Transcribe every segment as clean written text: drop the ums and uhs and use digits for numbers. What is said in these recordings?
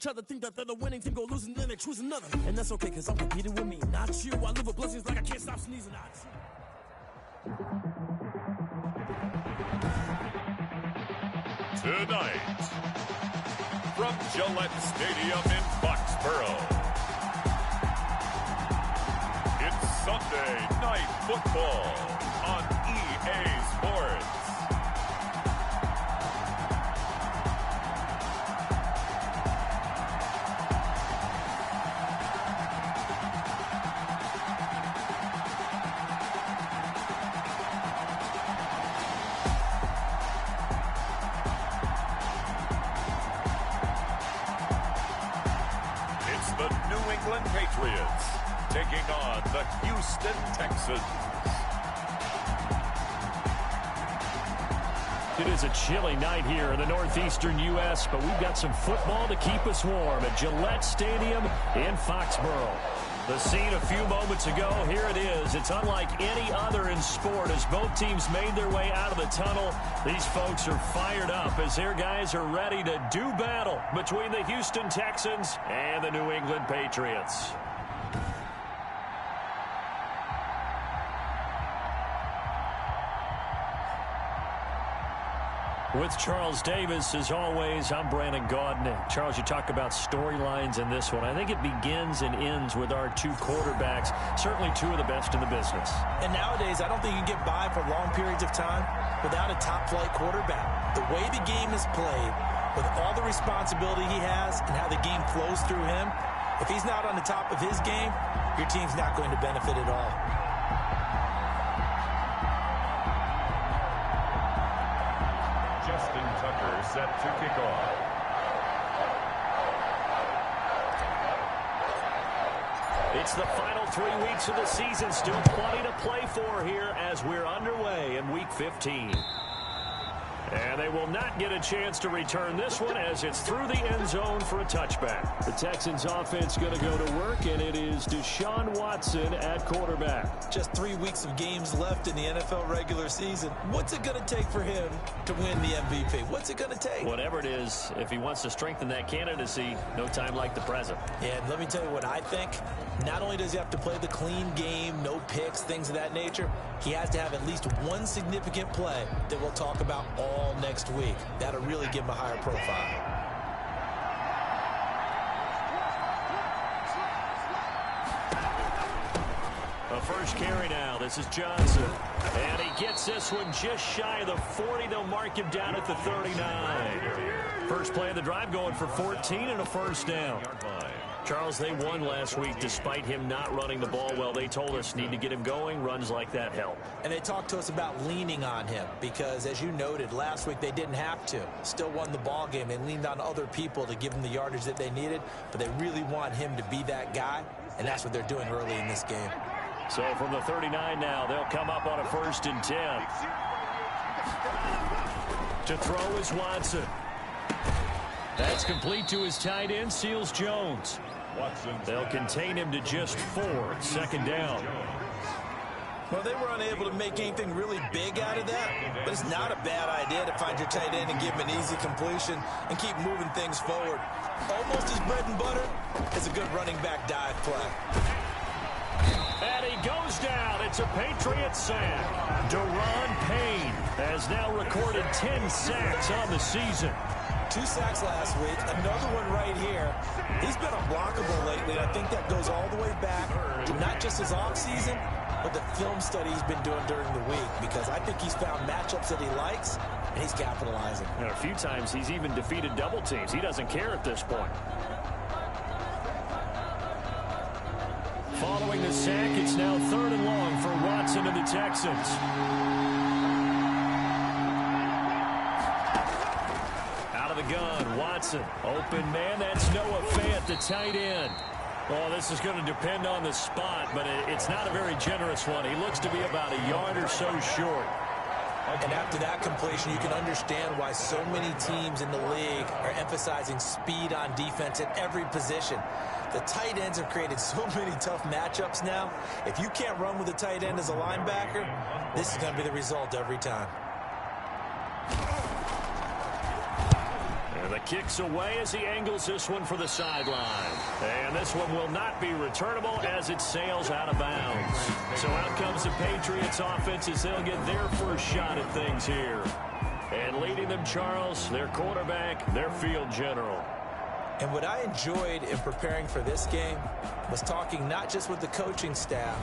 each other, think that they're the winning team, go losing, then they choose another. And that's okay, cause I'm competing with me, not you. I live with blessings like I can't stop sneezing. Tonight, from Gillette Stadium in Foxborough, it's Sunday Night Football on EA Sports. The New England Patriots taking on the Houston Texans. It is a chilly night here in the northeastern U.S., but we've got some football to keep us warm at Gillette Stadium in Foxborough. The scene a few moments ago, here it is. It's unlike any other in sport as both teams made their way out of the tunnel. These folks are fired up as their guys are ready to do battle between the Houston Texans and the New England Patriots. With Charles Davis, as always, I'm Brandon Gaudin. Charles, you talk about storylines in this one. I think it begins and ends with our two quarterbacks, certainly two of the best in the business. And nowadays, I don't think you can get by for long periods of time without a top-flight quarterback. The way the game is played, with all the responsibility he has and how the game flows through him, if he's not on the top of his game, your team's not going to benefit at all. Justin Tucker set to kick off. It's the final 3 weeks of the season. Still plenty to play for here as we're underway in Week 15. And they will not get a chance to return this one as it's through the end zone for a touchback. The Texans offense going to go to work, and it is Deshaun Watson at quarterback. Just 3 weeks of games left in the NFL regular season. What's it going to take for him to win the MVP? What's it going to take? Whatever it is, if he wants to strengthen that candidacy, no time like the present. Yeah, and let me tell you what I think. Not only does he have to play the clean game, no picks, things of that nature, he has to have at least one significant play that we'll talk about all next week. That'll really give him a higher profile. A first carry now. This is Johnson. And he gets this one just shy of the 40. They'll mark him down at the 39. First play of the drive going for 14 and a first down. Charles, they won last week despite him not running the ball well. They told us need to get him going. Runs like that help. And they talked to us about leaning on him because, as you noted, last week they didn't have to. Still won the ball game. They leaned on other people to give them the yardage that they needed, but they really want him to be that guy, and that's what they're doing early in this game. So from the 39 now, they'll come up on a 1st and 10. To throw is Watson. That's complete to his tight end, Seals Jones. They'll contain him to just 4. 2nd down. Well, they were unable to make anything really big out of that, but it's not a bad idea to find your tight end and give him an easy completion and keep moving things forward. Almost his bread and butter is a good running back dive play. And he goes down. It's a Patriot sack. Daron Payne has now recorded 10 sacks on the season. 2 sacks last week, another one right here. He's been unblockable lately, and I think that goes all the way back to not just his offseason, but the film study he's been doing during the week, because I think he's found matchups that he likes, and he's capitalizing. And a few times he's even defeated double teams. He doesn't care at this point. Following the sack, it's now 3rd and long for Watson and the Texans. Gun, Watson, open man, that's Noah Fant, the tight end. Well, this is going to depend on the spot, but it's not a very generous one. He looks to be about a yard or so short. And after that completion, you can understand why so many teams in the league are emphasizing speed on defense at every position. The tight ends have created so many tough matchups now. If you can't run with a tight end as a linebacker, this is going to be the result every time. And the kick's away as he angles this one for the sideline. And this one will not be returnable as it sails out of bounds. So out comes the Patriots offense as they'll get their first shot at things here. And leading them, Charles, their quarterback, their field general. And what I enjoyed in preparing for this game was talking not just with the coaching staff,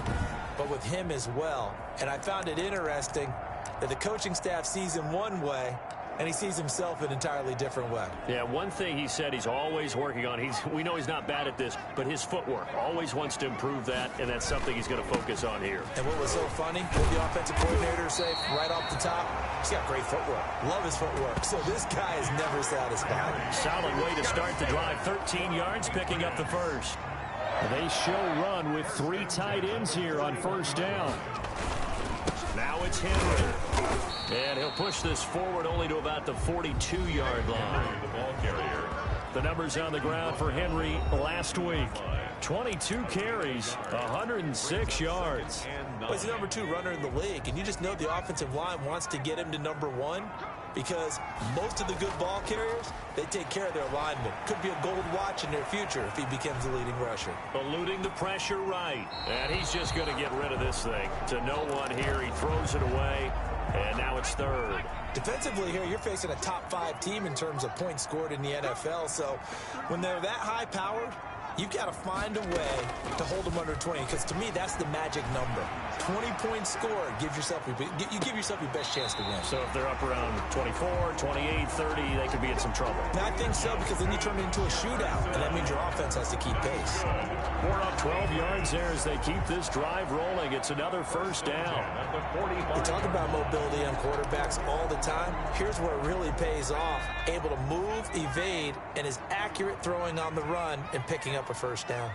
but with him as well. And I found it interesting that the coaching staff sees him one way, and he sees himself an entirely different way. Yeah, one thing he said he's always working on, we know he's not bad at this, but his footwork, always wants to improve that, and that's something he's going to focus on here. And what was so funny, what the offensive coordinator said right off the top, he's got great footwork. Love his footwork. So this guy is never satisfied. Solid way to start the drive. 13 yards, picking up the first. They show run with 3 tight ends here on first down. Now it's Henry. And he'll push this forward only to about the 42-yard line. The ball carrier. The numbers on the ground for Henry last week. 22 carries, 106 yards. Well, he's the number 2 runner in the league, and you just know the offensive line wants to get him to number 1 because most of the good ball carriers, they take care of their linemen. Could be a gold watch in their future if he becomes the leading rusher. Eluding the pressure right. And he's just going to get rid of this thing. To no one here, he throws it away, and now it's third. Defensively here, you're facing a top 5 team in terms of points scored in the NFL, so when they're that high-powered, you've got to find a way to hold them under 20, because to me, that's the magic number. 20 points scored, you give yourself your best chance to win. So if they're up around 24, 28, 30, they could be in some trouble. And I think so, because then you turn it into a shootout, and that means your offense has to keep pace. More up 12 yards there as they keep this drive rolling. It's another first down. We talk about mobility on quarterbacks all the time. Here's where it really pays off. Able to move, evade, and is accurate throwing on the run and picking up a first down.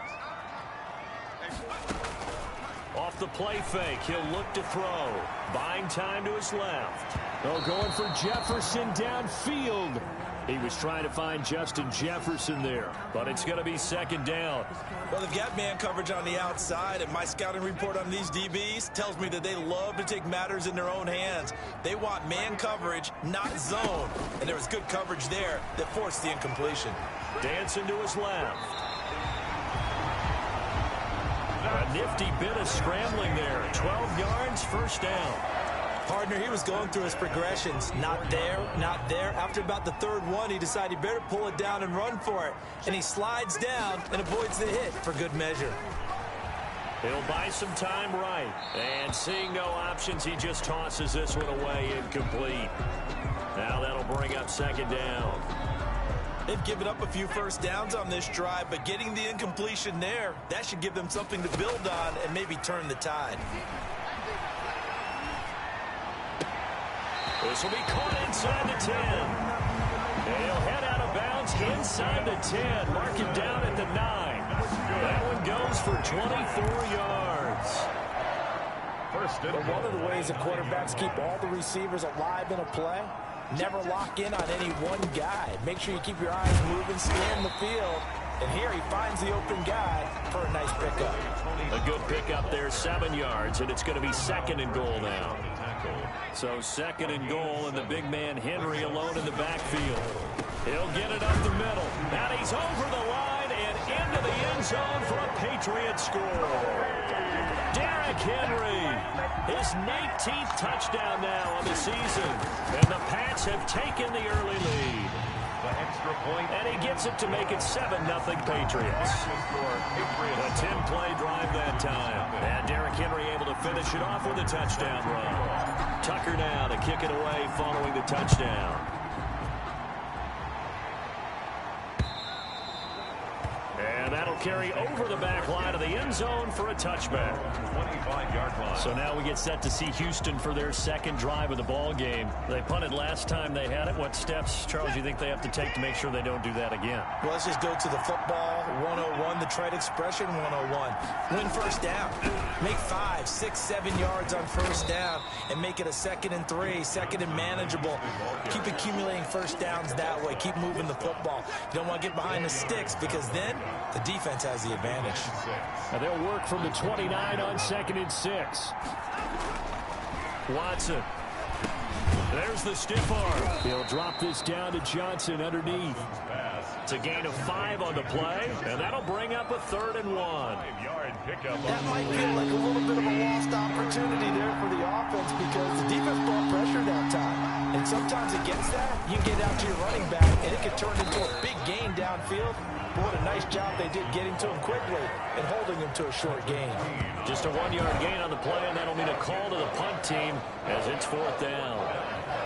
Off the play fake, he'll look to throw. Buying time to his left. Oh, going for Jefferson downfield. He was trying to find Justin Jefferson there, but it's going to be second down. Well, they've got man coverage on the outside, and my scouting report on these DBs tells me that they love to take matters in their own hands. They want man coverage, not zone, and there was good coverage there that forced the incompletion. Dancing to his left. A nifty bit of scrambling there. 12 yards, first down. Partner, he was going through his progressions. Not there, not there. After about the third one, he decided he better pull it down and run for it. And he slides down and avoids the hit for good measure. He'll buy some time right. And seeing no options, he just tosses this one away incomplete. Now that'll bring up second down. They've given up a few first downs on this drive, but getting the incompletion there, that should give them something to build on and maybe turn the tide. This will be caught inside the 10. He'll head out of bounds inside the 10. Mark him down at the 9. That one goes for 24 yards. But one of the ways that quarterbacks keep all the receivers alive in a play, never lock in on any one guy. Make sure you keep your eyes moving, scan the field. And here he finds the open guy for a nice pickup. A good pickup there, 7 yards, and it's going to be second and goal now. So second and goal, and the big man Henry alone in the backfield. He'll get it up the middle. And he's over the line and into the end zone for a Patriot score. Derrick Henry, his 19th touchdown now on the season. And the Pats have taken the early lead. Extra point. And he gets it to make it 7-0 Patriots. A 10-play drive that time. And Derrick Henry able to finish it off with a touchdown run. Tucker now to kick it away following the touchdown. And that'll carry over the back line of the end zone for a touchback. 25-yard line. So now we get set to see Houston for their second drive of the ball game. They punted last time they had it. What steps, Charles, do you think they have to take to make sure they don't do that again? Well, let's just go to the football 101, the trade expression 101. Win first down. Make 5, 6, 7 yards on first down and make it a 2nd and 3, 2nd and manageable. Keep accumulating first downs that way. Keep moving the football. You don't want to get behind the sticks because then the defense has the advantage. Now they'll work from the 29 on 2nd and 6. Watson. There's the stiff arm. He'll drop this down to Johnson underneath. It's a gain of 5 on the play, and that'll bring up a 3rd and 1. That might feel like a little bit of a lost opportunity there for the offense because the defense brought pressure that time. And sometimes against that, you can get out to your running back, and it can turn into a big gain downfield. But what a nice job they did getting to him quickly and holding him to a short gain. Just a 1-yard gain on the play, and that'll mean a call to the punt team as it's 4th down.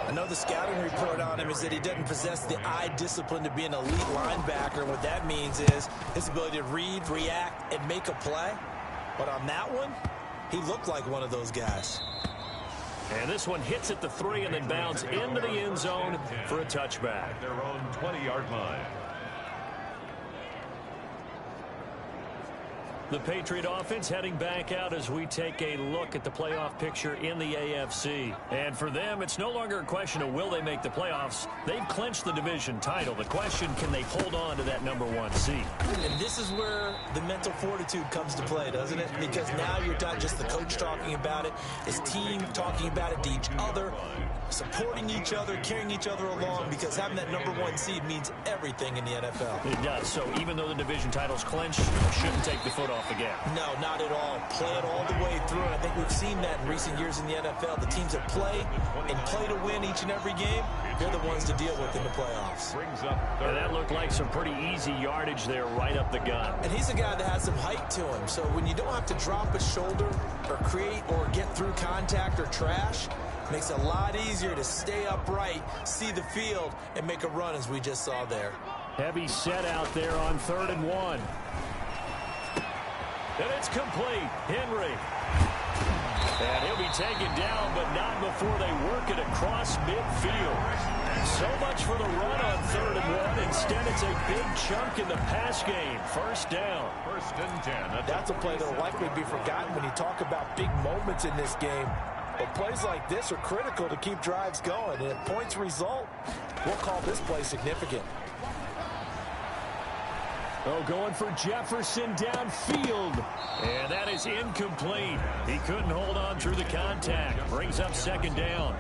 I know the scouting report on him is that he doesn't possess the eye discipline to be an elite linebacker. And what that means is his ability to read, react, and make a play. But on that one, he looked like one of those guys. And this one hits at the 3 and then bounds into the end zone for a touchback. Their own 20-yard line. The Patriot offense heading back out as we take a look at the playoff picture in the AFC. And for them, it's no longer a question of will they make the playoffs. They've clinched the division title. The question, can they hold on to that #1 seed? And this is where the mental fortitude comes to play, doesn't it? Because now you're not just the coach talking about it, his team talking about it to each other, supporting each other, carrying each other along, because having that #1 seed means everything in the NFL. It does. So even though the division title's clinched, shouldn't take the foot off the gas. No, not at all. Play it all the way through. And I think we've seen that in recent years in the NFL. The teams that play and play to win each and every game, they're the ones to deal with in the playoffs. And that looked like some pretty easy yardage there right up the gut. And he's a guy that has some height to him. So when you don't have to drop a shoulder or create or get through contact or trash, makes it a lot easier to stay upright, see the field, and make a run as we just saw there. Heavy set out there on 3rd and 1. And it's complete. Henry. And he'll be taken down, but not before they work it across midfield. So much for the run on 3rd and 1. Instead, it's a big chunk in the pass game. 1st down. 1st and 10. That's a play that will likely be forgotten when you talk about big moments in this game. But plays like this are critical to keep drives going. And if points result, we'll call this play significant. Oh, going for Jefferson downfield. And that is incomplete. He couldn't hold on through the contact. Brings up 2nd down.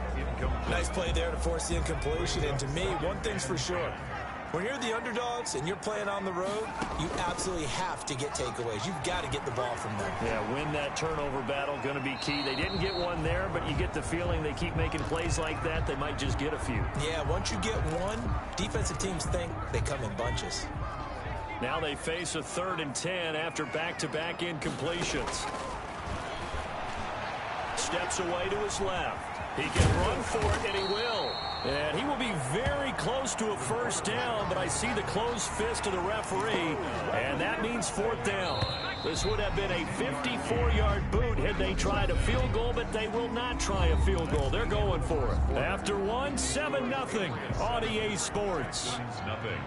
Nice play there to force the incompletion. And to me, one thing's for sure. When you're the underdogs and you're playing on the road, you absolutely have to get takeaways. You've got to get the ball from them. Yeah, win that turnover battle, going to be key. They didn't get one there, but you get the feeling they keep making plays like that, they might just get a few. Yeah, once you get one, defensive teams think they come in bunches. Now they face a 3rd and 10 after back-to-back incompletions. Steps away to his left. He can run for it, and he will. And he will be very close to a 1st down, but I see the closed fist of the referee, and that means 4th down. This would have been a 54-yard boot had they tried a field goal, but they will not try a field goal. They're going for it. After one, 7-0 on EA Sports. Nothing.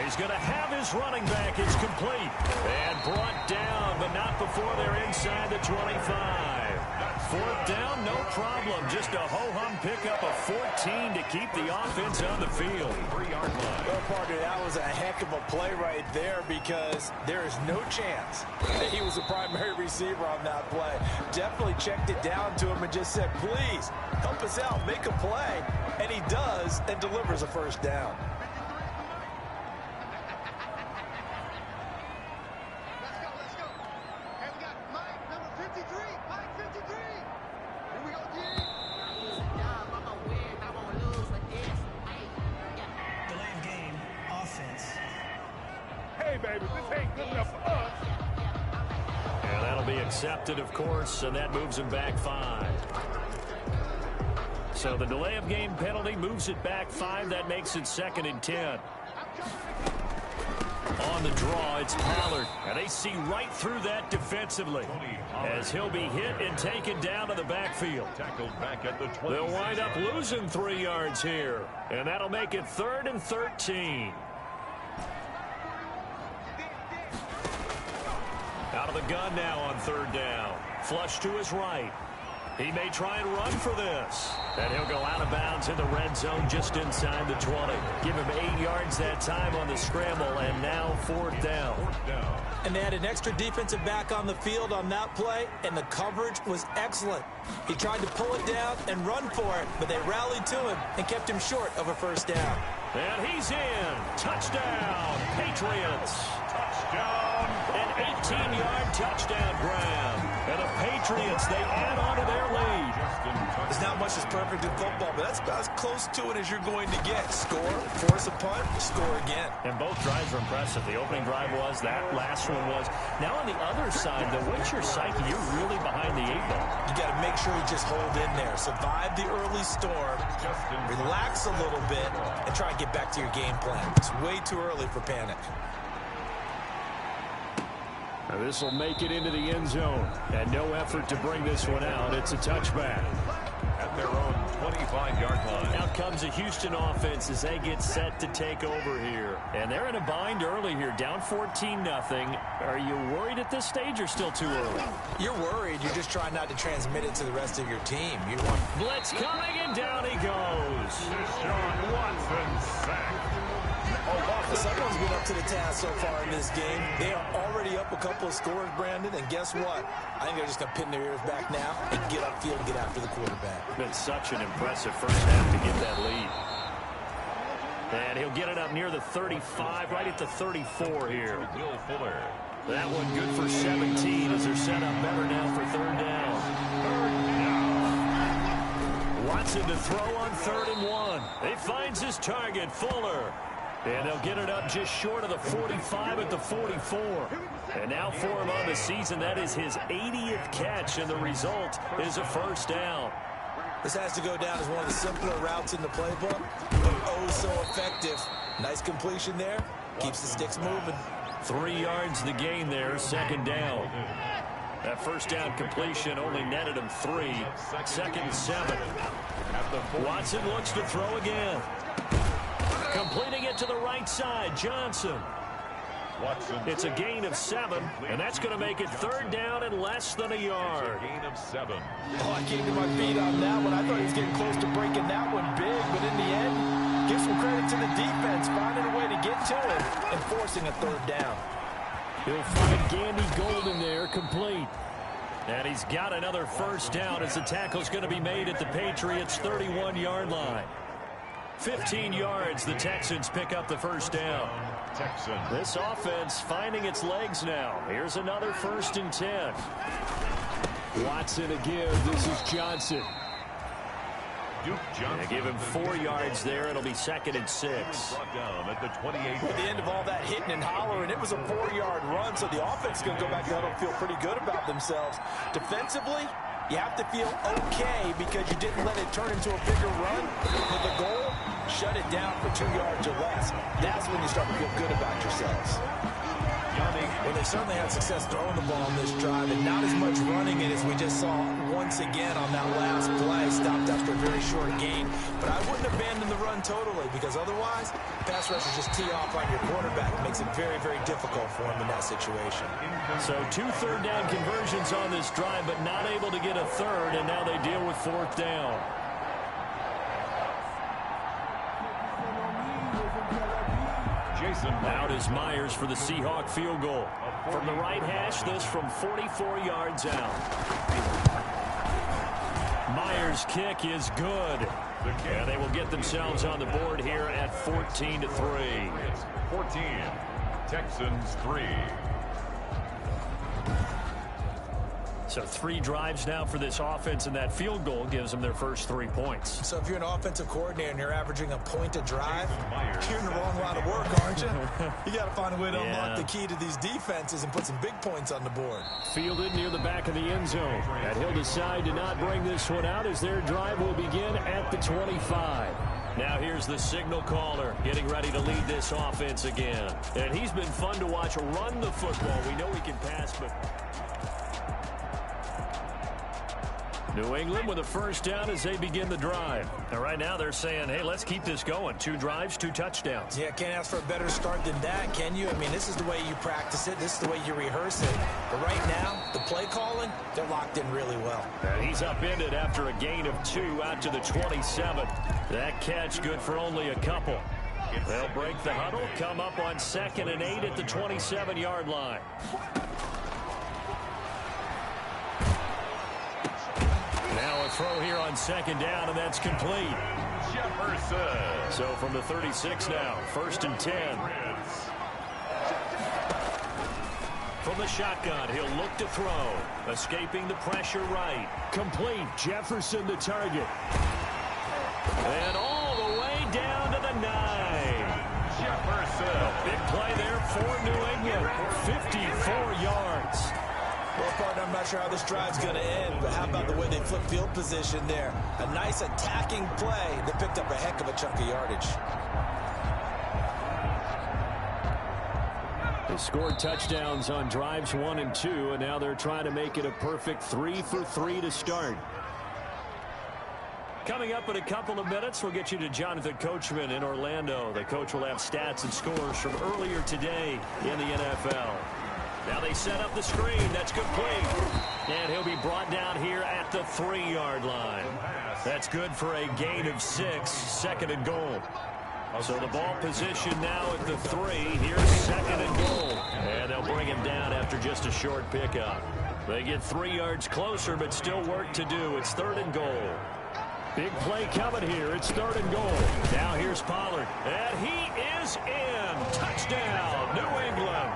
He's going to have his running back. It's complete. And brought down, but not before they're inside the 25. 4th down, no problem. Just a ho-hum pickup of 14 to keep the offense on the field. 3-yard line. Well, partner, that was a heck of a play right there because there is no chance that he was the primary receiver on that play. Definitely checked it down to him and just said, please, help us out, make a play. And he does and delivers a 1st down. And that'll be accepted, of course, and that moves him back 5. So the delay of game penalty moves it back 5. That makes it 2nd and 10. On the draw, it's Pollard, and they see right through that defensively as he'll be hit and taken down to the backfield. Tackled back at the 20. They'll wind up losing 3 yards here, and that'll make it 3rd and 13. Out of the gun now on 3rd down. Flush to his right. He may try and run for this. And he'll go out of bounds in the red zone just inside the 20. Give him 8 yards that time on the scramble, and now 4th down. And they had an extra defensive back on the field on that play, and the coverage was excellent. He tried to pull it down and run for it, but they rallied to him and kept him short of a 1st down. And he's in. Touchdown, Patriots. Touchdown. An 18-yard touchdown grab. And the Patriots, they add on to their lead. There's not much that's perfect in football, but that's about as close to it as you're going to get. Score, force a punt, score again. And both drives were impressive. The opening drive was, that last one was. Now on the other side, though, what's your psyche? You're really behind the 8 ball. You got to make sure you just hold in there. Survive the early storm, relax a little bit, and try and get back to your game plan. It's way too early for panic. Now this will make it into the end zone. And no effort to bring this one out. It's a touchback. At their own 25-yard line. Out comes a Houston offense as they get set to take over here. And they're in a bind early here, down 14-0. Are you worried at this stage or still too early? You're worried. You're just trying not to transmit it to the rest of your team. You want blitz coming, and down he goes. Deshaun Watson sacked. Someone's been up to the task so far in this game. They are already up a couple of scores, Brandon, and guess what? I think they're just going to pin their ears back now and get upfield and get after the quarterback. Been such an impressive first half to get that lead. And he'll get it up near the 35, right at the 34 here. Will Fuller. That one good for 17 as they're set up better now for 3rd down. Watson to throw on 3rd and 1. He finds his target, Fuller. And they'll get it up just short of the 45 at the 44. And now for him on the season, that is his 80th catch, and the result is a 1st down. This has to go down as one of the simpler routes in the playbook, but oh so effective. Nice completion there. Keeps the sticks moving. 3 yards the gain there, 2nd down. That 1st down completion only netted him 3. 2nd and 7. Watson looks to throw again. Completing it to the right side, Johnson. Watson. It's a gain of 7, and that's going to make it 3rd down and less than a yard. Gain of 7. Oh, I came to my feet on that one. I thought he was getting close to breaking that one big, but in the end, give some credit to the defense, finding a way to get to it and forcing a 3rd down. He'll find Gandy Golden there, complete. And he's got another 1st down as the tackle's going to be made at the Patriots' 31-yard line. 15 yards, the Texans pick up the 1st down. Texans. This offense finding its legs now. Here's another 1st and 10. Watson again. This is Johnson. Duke Johnson. They give him 4 yards there. It'll be 2nd and 6. Brought down at the 28. At the end of all that hitting and hollering, it was a 4-yard run, so the offense is going to go back to huddle and feel pretty good about themselves. Defensively, you have to feel okay because you didn't let it turn into a bigger run. But the goal, shut it down for 2 yards or less. That's when you start to feel good about yourselves. Well, they certainly had success throwing the ball on this drive, and not as much running it as we just saw once again on that last play. Stopped after a very short gain. But I wouldn't abandon the run totally, because otherwise, pass rushers just tee off on your quarterback. It makes it very, very difficult for him in that situation. So 2 3rd down conversions on this drive, but not able to get a 3rd, and now they deal with 4th down. Out is Myers for the Seahawk field goal. From the right hash, this from 44 yards out. Myers' kick is good. And they will get themselves on the board here at 14-3. 14. Texans 3. So 3 drives now for this offense, and that field goal gives them their first 3 points. So if you're an offensive coordinator and you're averaging a point a drive, you're in the wrong line of work, aren't you? You got to find a way to unlock the key to these defenses and put some big points on the board. Fielded near the back of the end zone. And he'll decide to not bring this one out as their drive will begin at the 25. Now here's the signal caller getting ready to lead this offense again. And he's been fun to watch run the football. We know he can pass, but New England with a first down as they begin the drive. And right now they're saying, hey, let's keep this going. 2 drives, 2 touchdowns. Yeah, can't ask for a better start than that, can you? I mean, this is the way you practice it. This is the way you rehearse it. But right now, the play calling, they're locked in really well. And he's upended after a gain of 2 out to the 27. That catch good for only a couple. They'll break the huddle, come up on 2nd and 8 at the 27-yard line. Now a throw here on 2nd down, and that's complete. Jefferson. So from the 36 now, 1st and 10. From the shotgun, he'll look to throw. Escaping the pressure right. Complete. Jefferson the target. And all the way down to the 9. Jefferson. Big play there for New England. 54 yards. Well, partner, I'm not sure how this drive's going to end, but how about the way they flip field position there? A nice attacking play that picked up a heck of a chunk of yardage. They scored touchdowns on drives 1 and 2, and now they're trying to make it a perfect 3 for 3 to start. Coming up in a couple of minutes, we'll get you to Jonathan Coachman in Orlando. The coach will have stats and scores from earlier today in the NFL. Now they set up the screen. That's complete. And he'll be brought down here at the 3-yard line. That's good for a gain of 6, 2nd and goal. So the ball position now at the 3. Here's 2nd and goal. And they'll bring him down after just a short pickup. They get 3 yards closer, but still work to do. It's 3rd and goal. Big play coming here. It's 3rd and goal. Now here's Pollard. And he is in. Touchdown, New England.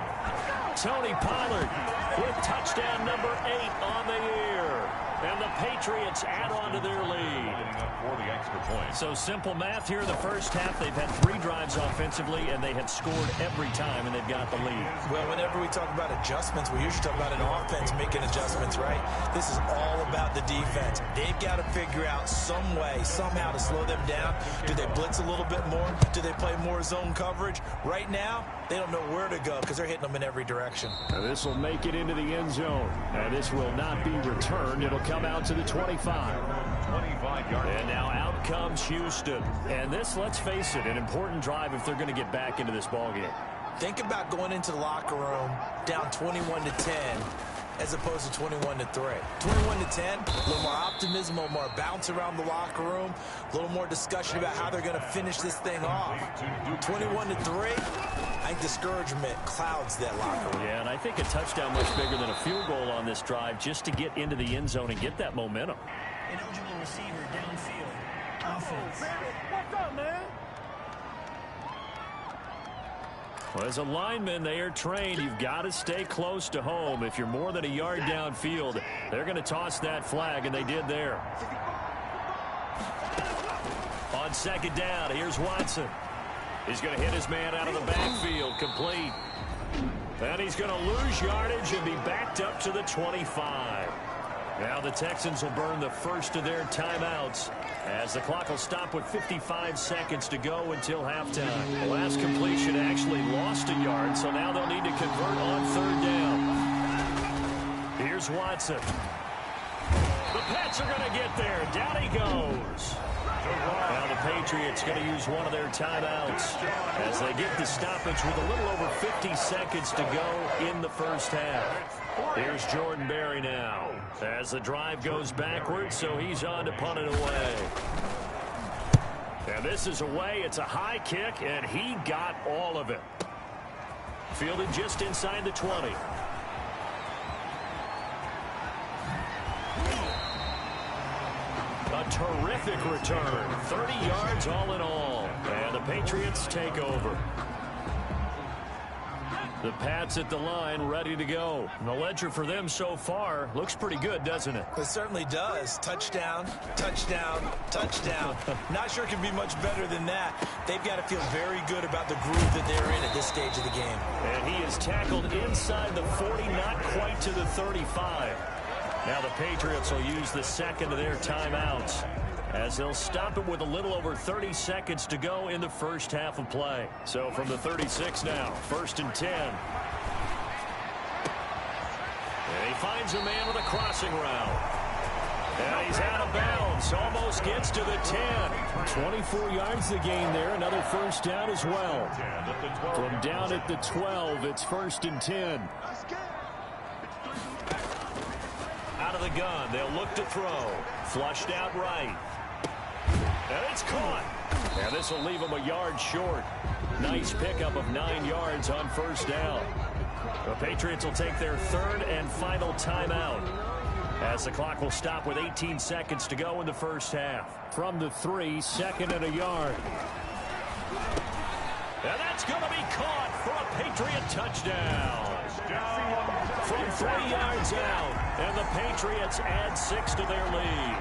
Tony Pollard with touchdown number 8 on the year. And the Patriots add on to their lead. For the extra point. So simple math here in the first half. They've had 3 drives offensively, and they have scored every time, and they've got the lead. Well, whenever we talk about adjustments, we usually talk about an offense making adjustments, right? This is all about the defense. They've got to figure out some way, somehow to slow them down. Do they blitz a little bit more? Do they play more zone coverage? Right now, they don't know where to go because they're hitting them in every direction. Now this will make it into the end zone. And this will not be returned. It'll come out to the 25. 25 yards. And now out comes Houston. And this, let's face it, an important drive if they're going to get back into this ballgame. Think about going into the locker room down 21-10 as opposed to 21-3. 21-10, a little more optimism, a little more bounce around the locker room, a little more discussion about how they're going to finish this thing off. 21-3, I think discouragement clouds that locker room. Yeah, and I think a touchdown much bigger than a field goal on this drive just to get into the end zone and get that momentum. An eligible receiver downfield. Offense. What's up, man? Well, as a lineman, they are trained. You've got to stay close to home. If you're more than a yard downfield, they're going to toss that flag, and they did there. On 2nd down, here's Watson. He's going to hit his man out of the backfield, complete. And he's going to lose yardage and be backed up to the 25. Now the Texans will burn the first of their timeouts as the clock will stop with 55 seconds to go until halftime. The last completion actually lost a yard, so now they'll need to convert on 3rd down. Here's Watson. The Pats are going to get there. Down he goes. Now the Patriots going to use one of their timeouts as they get the stoppage with a little over 50 seconds to go in the first half. Here's Jordan Berry now as the drive goes backwards, so he's on to punt it away. And this is away. It's a high kick, and he got all of it. Fielded just inside the 20. A terrific return. 30 yards all in all. And the Patriots take over. The Pats at the line, ready to go. And the ledger for them so far looks pretty good, doesn't it? It certainly does. Touchdown, touchdown, touchdown. Not sure it can be much better than that. They've got to feel very good about the groove that they're in at this stage of the game. And he is tackled inside the 40, not quite to the 35. Now the Patriots will use the second of their timeouts as they'll stop it with a little over 30 seconds to go in the first half of play. So from the 36 now, 1st and 10. And he finds a man with a crossing route. And he's out of bounds. Almost gets to the 10. 24 yards to gain there. Another first down as well. From down at the 12, it's 1st and 10. Out of the gun. They'll look to throw. Flushed out right. And it's caught. And this will leave him a yard short. Nice pickup of 9 yards on first down. The Patriots will take their 3rd and final timeout, as the clock will stop with 18 seconds to go in the first half. From the 3, 2nd and a yard. And that's going to be caught for a Patriot touchdown. From 3 yards out, and the Patriots add 6 to their lead.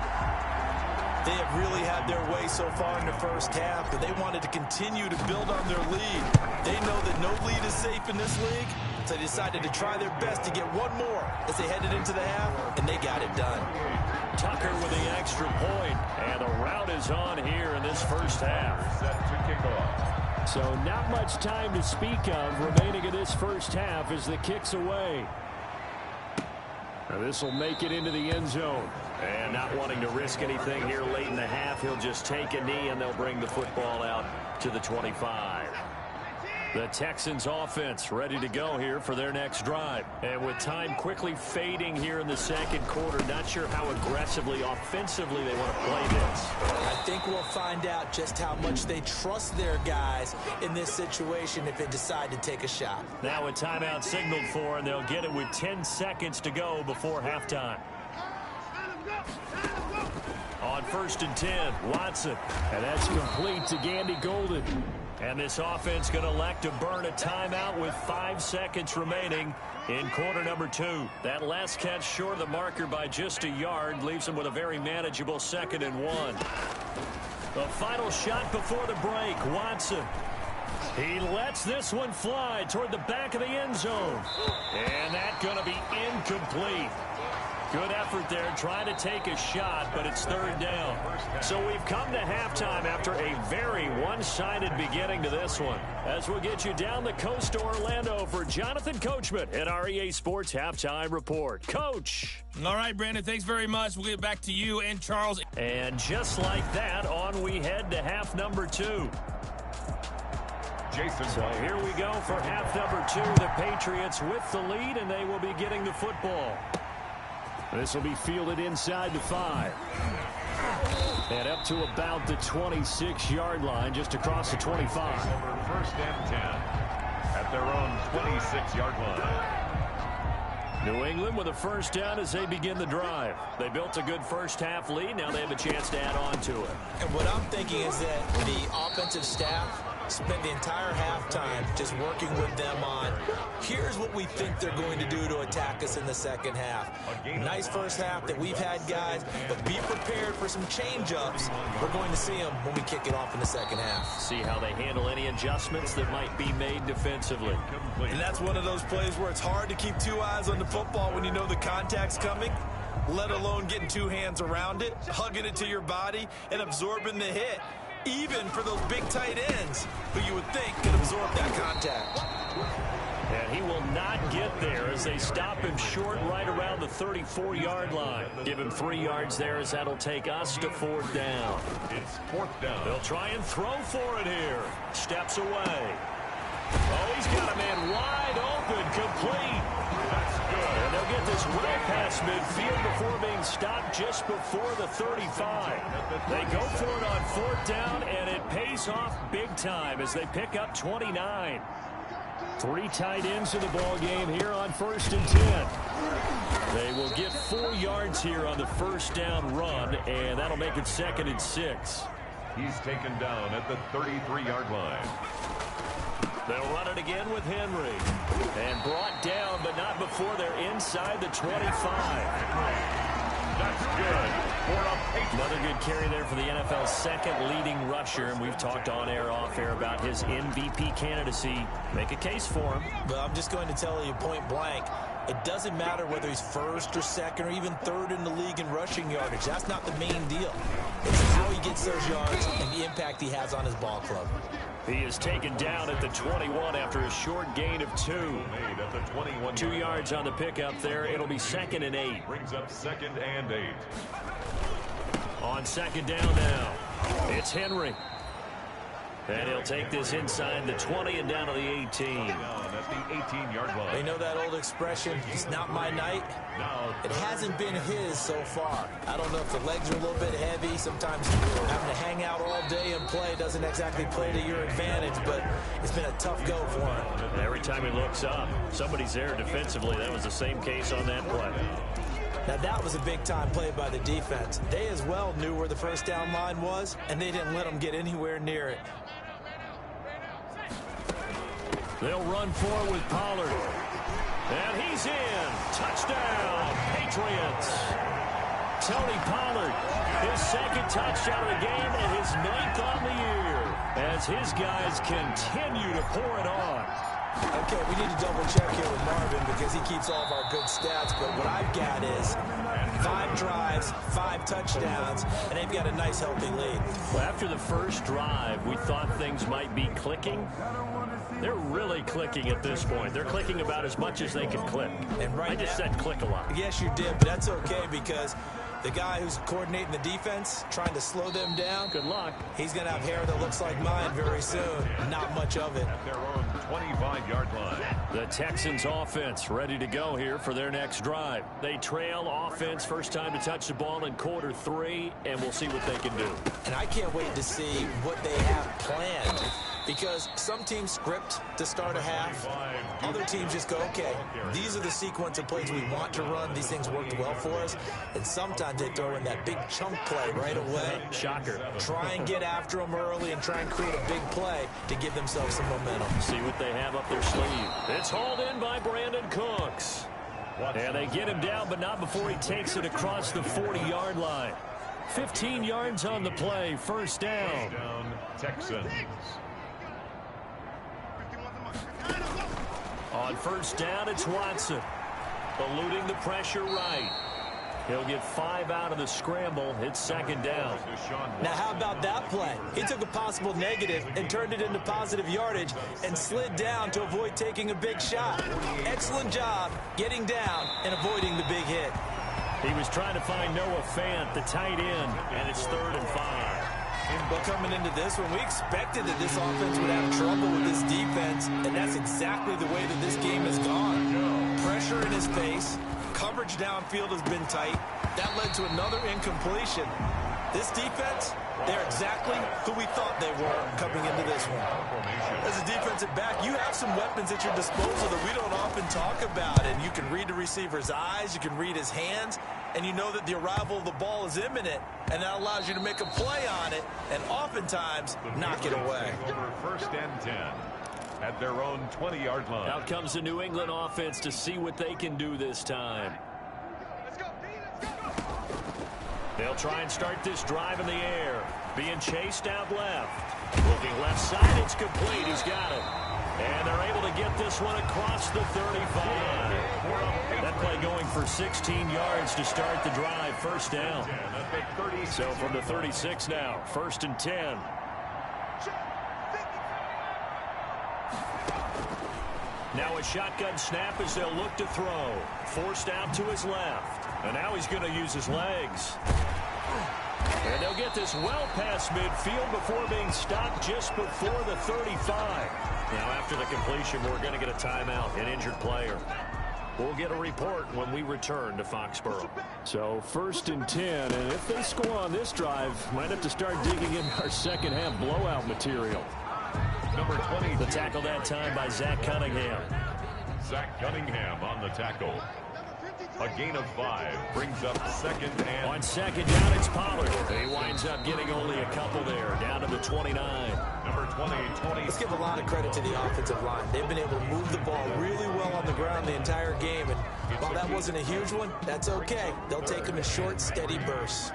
They have really had their way so far in the first half, but they wanted to continue to build on their lead. They know that no lead is safe in this league, so they decided to try their best to get one more as they headed into the half, and they got it done. Tucker with the extra point, and the route is on here in this first half. Set to kick off. So not much time to speak of remaining in this first half as the kick's away. This will make it into the end zone. And not wanting to risk anything here late in the half, he'll just take a knee and they'll bring the football out to the 25. The Texans offense ready to go here for their next drive. And with time quickly fading here in the second quarter, not sure how aggressively, offensively they want to play this. I think we'll find out just how much they trust their guys in this situation if they decide to take a shot. Now a timeout signaled for, and they'll get it with 10 seconds to go before halftime. On 1st and 10, Watson. And that's complete to Gandy Golden. And this offense going to elect to burn a timeout with 5 seconds remaining in quarter number 2. That last catch short of the marker by just a yard leaves them with a very manageable 2nd and 1. The final shot before the break, Watson. He lets this one fly toward the back of the end zone. And that's going to be incomplete. Good effort there trying to take a shot, but it's 3rd down. So we've come to halftime after a very one-sided beginning to this one. As we'll get you down the coast to Orlando for Jonathan Coachman at our EA Sports Halftime Report. Coach. All right, Brandon, thanks very much. We'll get back to you and Charles. And just like that, on we head to half number 2. Jason. So here we go for half number 2. The Patriots with the lead, and they will be getting the football. This will be fielded inside the 5. And up to about the 26-yard line, just across the 25. Over 1st and 10 at their own 26-yard line. New England with a first down as they begin the drive. They built a good first half lead. Now they have a chance to add on to it. And what I'm thinking is that the offensive staff spent the entire halftime just working with them on, here's what we think they're going to do to attack us in the second half. Nice first half that we've had, guys, but be prepared for some change-ups. We're going to see them when we kick it off in the second half. See how they handle any adjustments that might be made defensively. And that's one of those plays where it's hard to keep 2 eyes on the football when you know the contact's coming, let alone getting 2 hands around it, hugging it to your body, and absorbing the hit. Even for those big tight ends who you would think could absorb that contact. And he will not get there as they stop him short right around the 34-yard line. Give him 3 yards there as that'll take us to 4th down. It's 4th down. They'll try and throw for it here. Steps away. Oh, he's got a man wide open, complete. That's good. And they'll get this well past midfield before being stopped just before the 35. They go for it on 4th down, and it pays off big time as they pick up 29. 3 tight ends in the ball game here on 1st and 10. They will get 4 yards here on the first down run, and that'll make it 2nd and 6. He's taken down at the 33-yard line. They'll run it again with Henry. And brought down, but not before they're inside the 25. That's good. Another good carry there for the NFL's 2nd leading rusher. And we've talked on air, off air about his MVP candidacy. Make a case for him. But I'm just going to tell you point blank, it doesn't matter whether he's 1st or 2nd or even 3rd in the league in rushing yardage. That's not the main deal. It's how he gets those yards and the impact he has on his ball club. He is taken down at the 21 after a short gain of 2. 2 yards on the pickup there. It'll be 2nd and 8. Brings up 2nd and 8. On 2nd down now, it's Henry. And he'll take this inside the 20 and down to the 18. At the 18-yard line. They know that old expression, it's not my night. It hasn't been his so far. I don't know if the legs are a little bit heavy. Sometimes having to hang out all day and play doesn't exactly play to your advantage, but it's been a tough go for him. Every time he looks up, somebody's there defensively. That was the same case on that play. Now that was a big-time play by the defense. They as well knew where the first down line was, and they didn't let them get anywhere near it. They'll run forward with Pollard. And he's in. Touchdown, Patriots. Tony Pollard, his 2nd touchdown of the game and his 9th on the year as his guys continue to pour it on. Okay, we need to double check here with Marvin because he keeps all of our good stats, but what I've got is 5 drives, 5 touchdowns, and they've got a nice healthy lead. Well, after the first drive, we thought things might be clicking. They're really clicking at this point. They're clicking about as much as they can click. And right I just said click a lot. Yes, you did, but that's okay because the guy who's coordinating the defense, trying to slow them down, good luck. He's going to have hair that looks like mine very soon. Not much of it. At their own 25-yard line. The Texans offense ready to go here for their next drive. They trail offense, first time to touch the ball in quarter 3, and we'll see what they can do. And I can't wait to see what they have planned. Because some teams script to start a half. Other teams just go, okay, these are the sequence of plays we want to run. These things worked well for us. And sometimes they throw in that big chunk play right away. Shocker. Try and get after them early and try and create a big play to give themselves some momentum. See what they have up their sleeve. It's hauled in by Brandon Cooks. And they get him down, but not before he takes it across the 40-yard line. 15 yards on the play, first down. Texans. On first down, it's Watson. Eluding the pressure right. He'll get 5 out of the scramble. It's 2nd down. Now, how about that play? He took a possible negative and turned it into positive yardage and slid down to avoid taking a big shot. Excellent job getting down and avoiding the big hit. He was trying to find Noah Fant, the tight end, and it's 3rd and 5. But coming into this one, we expected that this offense would have trouble with this defense, and that's exactly the way that this game has gone. Pressure in his face, coverage downfield has been tight. That led to another incompletion. This defense, they're exactly who we thought they were coming into this one. As a defensive back, you have some weapons at your disposal that we don't often talk about, and you can read the receiver's eyes, you can read his hands, and you know that the arrival of the ball is imminent, and that allows you to make a play on it, and oftentimes knock it away. Over 1st and 10 at their own 20-yard line. Out comes the New England offense to see what they can do this time. They'll try and start this drive in the air. Being chased out left. Looking left side, it's complete. He's got it. And they're able to get this one across the 35. That play going for 16 yards to start the drive. First down. So from the 36 now, 1st and 10. Now a shotgun snap as they'll look to throw. Forced out to his left. And now he's going to use his legs. And they'll get this well past midfield before being stopped just before the 35. Now after the completion, we're going to get a timeout, an injured player. We'll get a report when we return to Foxborough. So 1st and 10, and if they score on this drive, might have to start digging in our second half blowout material. Number 20. The tackle that time by Zach Cunningham. Zach Cunningham on the tackle. A gain of 5 brings up 2nd and... On 2nd down, it's Pollard. He winds up getting only a couple there, down to the 29. Number 20. Let's give a lot of credit to the offensive line. They've been able to move the ball really well on the ground the entire game. And while that wasn't a huge one, that's okay. They'll take them in short, steady bursts.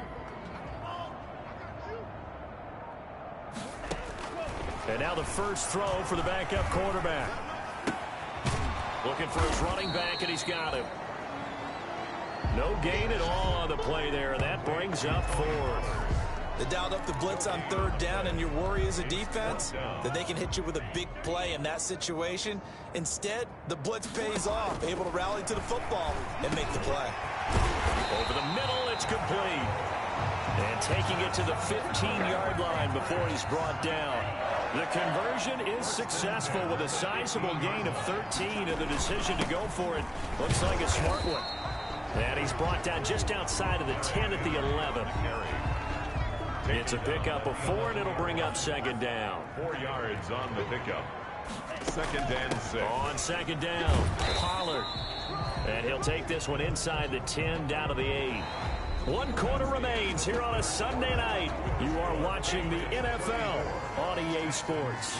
And now the first throw for the backup quarterback. Looking for his running back, and he's got him. No gain at all on the play there, and that brings up 4th. They dialed up the blitz on third down, and your worry as a defense that they can hit you with a big play in that situation. Instead, the blitz pays off, able to rally to the football and make the play. Over the middle, it's complete. And taking it to the 15-yard line before he's brought down. The conversion is successful with a sizable gain of 13, and the decision to go for it looks like a smart one. And he's brought down just outside of the 10 at the 11. It's a pickup of 4, and it'll bring up second down. 4 yards on the pickup. Second and 6. On second down, Pollard. And he'll take this one inside the 10 down to the 8. 1 quarter remains here on a Sunday night. You are watching the NFL on EA Sports.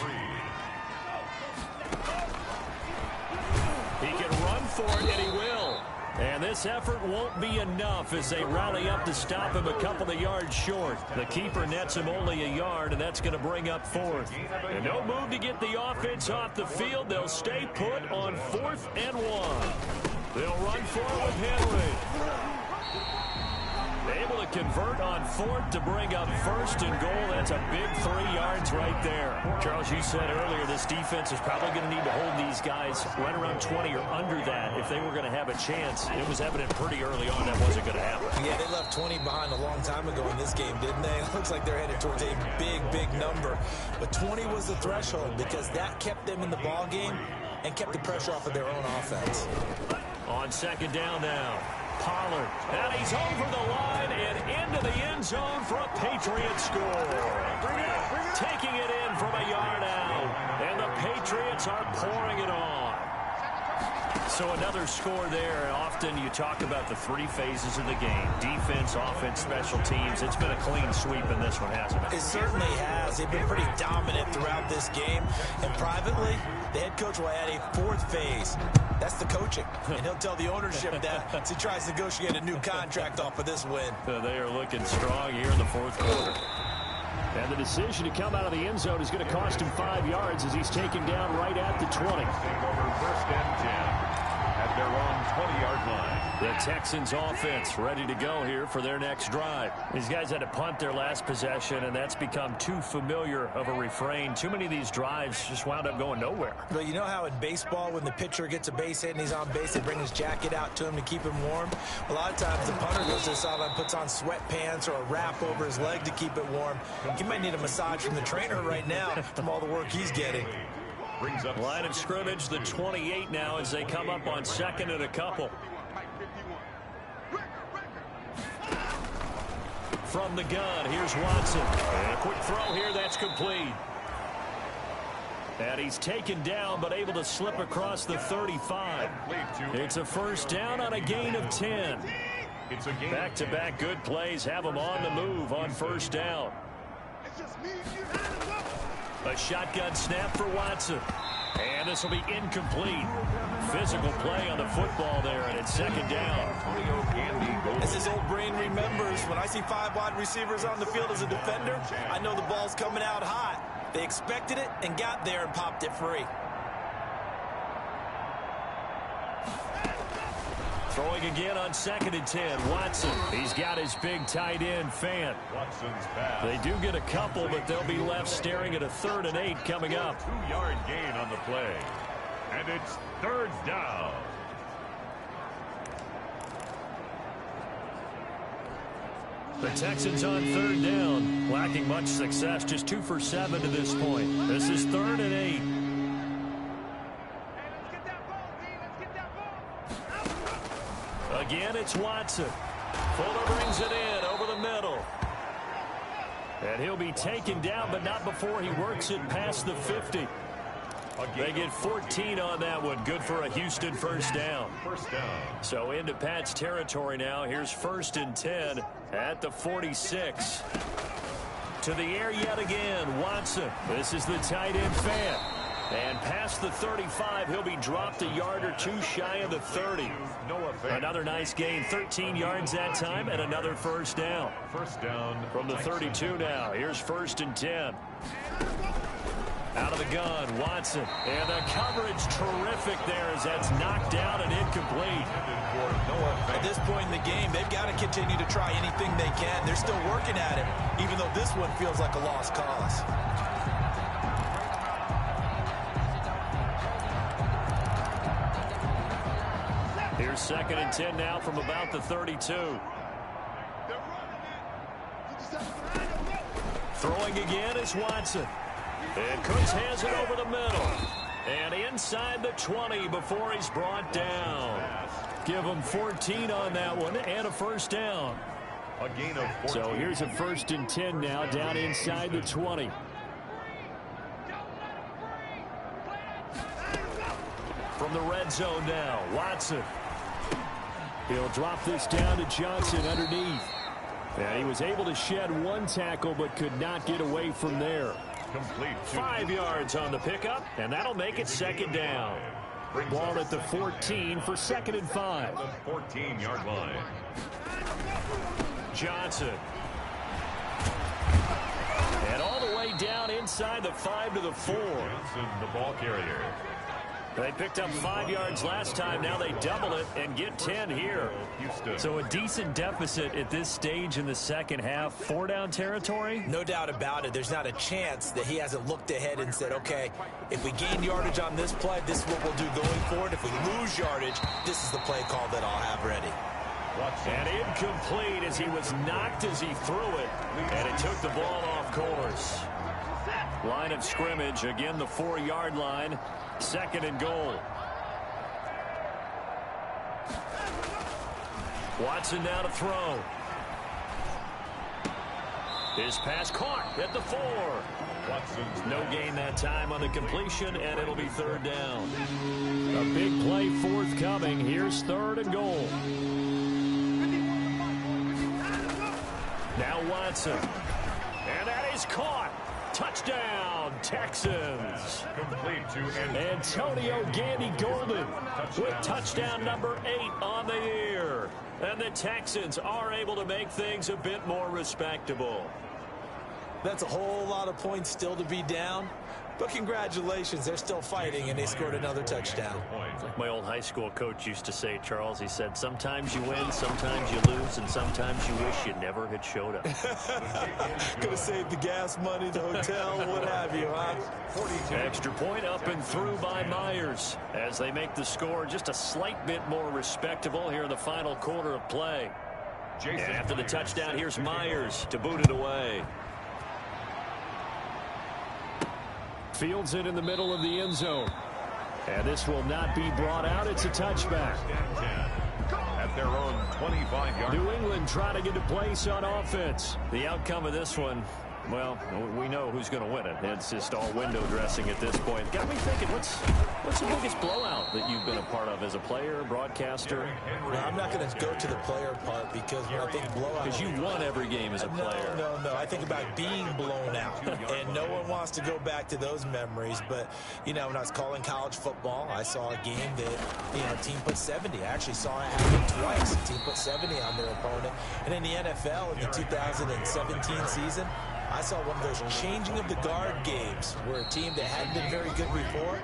He can run for it, and he will. And this effort won't be enough as they rally up to stop him a couple of yards short. The keeper nets him only a yard, and that's going to bring up 4th. And no move to get the offense off the field. They'll stay put on 4th and 1. They'll run for it with Henry. Able to convert on 4th to bring up 1st and goal. That's a big 3 yards right there. Charles, you said earlier this defense is probably going to need to hold these guys right around 20 or under that if they were going to have a chance. It was evident pretty early on that wasn't going to happen. Yeah, they left 20 behind a long time ago in this game, didn't they? It looks like they're headed towards a big number. But 20 was the threshold because that kept them in the ball game and kept the pressure off of their own offense. On second down now. Pollard, and he's over the line and into the end zone for a Patriot score. Taking it in from a yard out, and the Patriots are pouring it on. So another score there. Often you talk about the 3 phases of the game. Defense, offense, special teams. It's been a clean sweep in this one, hasn't it? It certainly has. They've been pretty dominant throughout this game. And privately, the head coach will add a 4th phase. That's the coaching. And he'll tell the ownership that as he tries to negotiate a new contract off of this win. They are looking strong here in the 4th quarter. And the decision to come out of the end zone is going to cost him 5 yards as he's taken down right at the 20. Over 1st and 10 at their own 20-yard line. The Texans offense ready to go here for their next drive. These guys had to punt their last possession, and that's become too familiar of a refrain. Too many of these drives just wound up going nowhere. But you know how in baseball, when the pitcher gets a base hit and he's on base, they bring his jacket out to him to keep him warm? A lot of times the punter goes to the sideline, puts on sweatpants or a wrap over his leg to keep it warm. He might need a massage from the trainer right now from all the work he's getting. Brings up line of scrimmage, the 28 now as they come up on 2nd and a couple. From the gun, here's Watson. And a quick throw here, that's complete. And he's taken down, but able to slip across the 35. It's a 1st down on a gain of 10. Back-to-back good plays have them on the move on 1st down. A shotgun snap for Watson. And this will be incomplete. Physical play on the football there, and it's 2nd down. As his old brain remembers, when I see 5 wide receivers on the field as a defender, I know the ball's coming out hot. They expected it and got there and popped it free. Throwing again on 2nd and 10. Watson, he's got his big tight end, Fant. Watson's pass. They do get a couple, but they'll be left staring at a 3rd and 8 coming up. 2-yard gain on the play. And it's 3rd down. The Texans on 3rd down, lacking much success, just 2 for 7 to this point. This is 3rd and 8. Again, it's Watson. Fuller brings it in over the middle. And he'll be taken down, but not before he works it past the 50. They get 14 on that one. Good for a Houston 1st down. 1st down. So into Pat's territory now. Here's 1st and 10 at the 46. To the air yet again, Watson. This is the tight end Fant. And past the 35, he'll be dropped a yard or 2 shy of the 30. Another nice gain, 13 yards that time, and another 1st down. 1st down. From the 32 now, here's 1st and 10. Out of the gun, Watson. And the coverage terrific there as that's knocked down and incomplete. At this point in the game, they've got to continue to try anything they can. They're still working at it, even though this one feels like a lost cause. Here's 2nd and 10 now from about the 32. Throwing again is Watson. And Cooks has it over the middle. And inside the 20 before he's brought down. Give him 14 on that one and a first down. A gain of 14. So here's a 1st and 10 now down inside the 20. From the red zone now, Watson. He'll drop this down to Johnson underneath. And he was able to shed one tackle but could not get away from there. Complete. 5 yards on the pickup, and that'll make it 2nd down. Ball at the 14 for 2nd and 5. 14-yard line. Johnson. And all the way down inside the 5 to the 4. Johnson, the ball carrier. They picked up 5 yards last time. Now they double it and get 10 here. Houston. So a decent deficit at this stage in the second half. 4-down territory? No doubt about it. There's not a chance that he hasn't looked ahead and said, okay, if we gain yardage on this play, this is what we'll do going forward. If we lose yardage, this is the play call that I'll have ready. And incomplete as he was knocked as he threw it. And it took the ball off course. Line of scrimmage, again the 4-yard line. 2nd and goal. Watson now to throw. His pass caught at the 4. Watson's no gain that time on the completion, and it'll be 3rd down. A big play forthcoming. Here's 3rd and goal. Now Watson. And that is caught. Touchdown, Texans. complete to Antonio Gandy-Golden with touchdown number 8 on the year. And the Texans are able to make things a bit more respectable. That's a whole lot of points still to be down. But congratulations, they're still fighting, and they scored another touchdown. Like my old high school coach used to say, Charles, he said, sometimes you win, sometimes you lose, and sometimes you wish you never had showed up. Could have saved the gas money, the hotel, what have you, huh? Extra point up and through by Myers as they make the score just a slight bit more respectable here in the final quarter of play. And after the touchdown, here's Myers to boot it away. Fields it in the middle of the end zone. And this will not be brought out. It's a touchback. At their own 25-yard. New England trying to get a place on offense. The outcome of this one, well, we know who's going to win it. It's just all window dressing at this point. Got me thinking, what's the biggest blowout that you've been a part of as a player, broadcaster? No, I'm not going to go to the player part because when I think blowout... Because you won every game as a player. No. I think about being blown out. And no one wants to go back to those memories. But, you know, when I was calling college football, I saw a game that, you know, a team put 70. I actually saw it happen twice. A team put 70 on their opponent. And in the NFL, in the 2017 season, I saw one of those changing of the guard games where a team that hadn't been very good before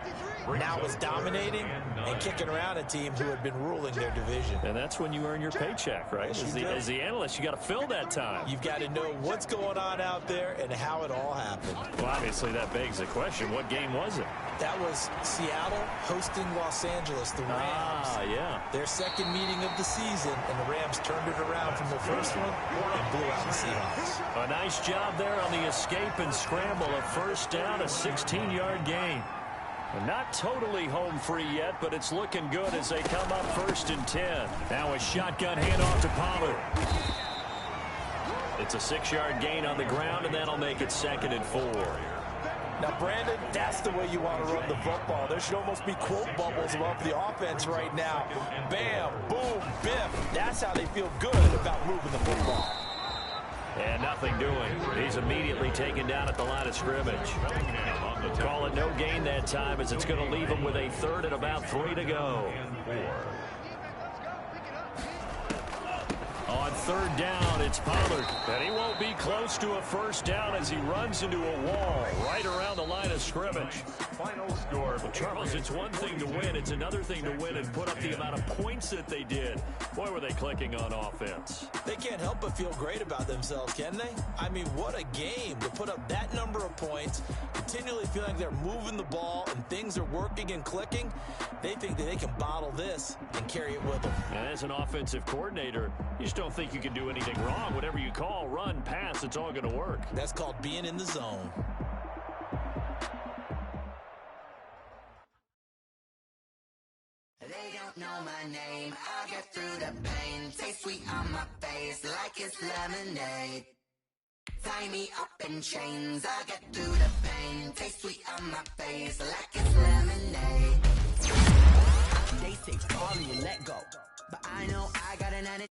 now was dominating and kicking around a team who had been ruling their division. And that's when you earn your paycheck, right? Yes, As the analyst, you got to fill that time. You've got to know what's going on out there and how it all happened. Well, obviously, that begs the question, what game was it? That was Seattle hosting Los Angeles, the Rams. Ah, yeah. Their second meeting of the season, and the Rams turned it around from the first one and blew out the Seahawks. A nice job there on the escape and scramble. A first down, a 16-yard gain. Not totally home free yet, but it's looking good as they come up 1st and 10. Now a shotgun handoff to Pollard. It's a 6-yard gain on the ground, and that'll make it 2nd and 4. Now, Brandon, that's the way you want to run the football. There should almost be quote bubbles above the offense right now. Bam, boom, biff. That's how they feel good about moving the football. And nothing doing. He's immediately taken down at the line of scrimmage. Call it no gain that time as it's going to leave him with a 3rd and about 3 to go. On third down, it's Pollard. And he won't be close to a first down as he runs into a wall right around the line of scrimmage. Final score. Well, Charles, it's one thing to win. It's another thing to win and put up the amount of points that they did. Boy, were they clicking on offense. They can't help but feel great about themselves, can they? I mean, what a game to put up that number of points, continually feeling like they're moving the ball and things are working and clicking. They think that they can bottle this and carry it with them. And as an offensive coordinator, you just don't think you can do anything wrong. Whatever you call, run, pass, it's all going to work. That's called being in the zone. They don't know my name, I'll get through the pain. Taste sweet on my face like it's lemonade. Tie me up in chains, I'll get through the pain. Taste sweet on my face like it's lemonade. They say fall and you let go, but I know I got an attitude.